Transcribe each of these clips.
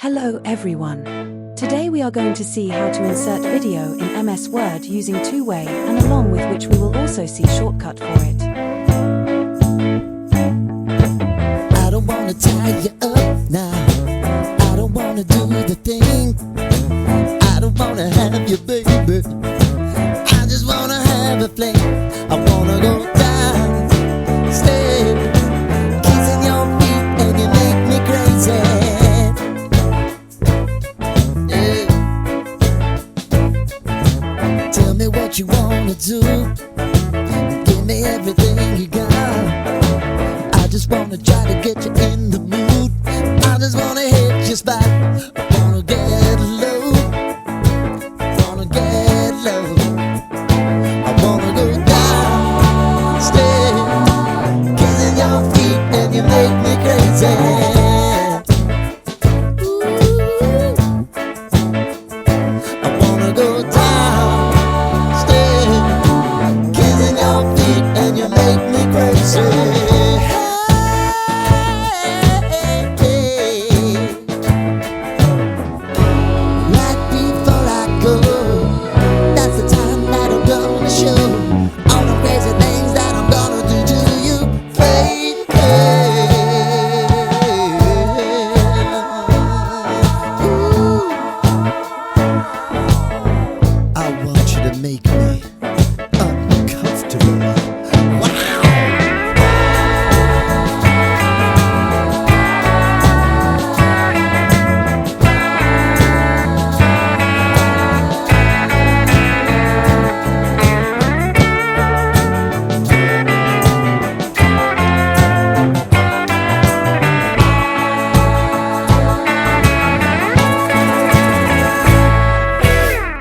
Hello everyone. Today we are going to see how to insert video in MS Word using two-way and along with which we will also see shortcut for it. I don't wanna tie you up now. I don't wanna do the thing. I don't wanna have you, baby. I just wanna have a fling. I wanna go down, stay, kissing your feet and you make me crazy. Yeah. Tell me what you wanna do. Give me everything you got. I just wanna try to get you in the mood. I just wanna hit your spot. I wanna get low. Wanna get low. I wanna go down, stay, kissing your feet and you make me crazy. Ooh. I wanna go down, stay, kissing your feet and you make me crazy. Make me uncomfortable. Wow.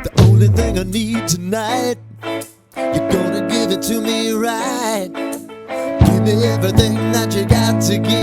The only thing I need tonight, you're gonna give it to me right. Give me everything that you got to give.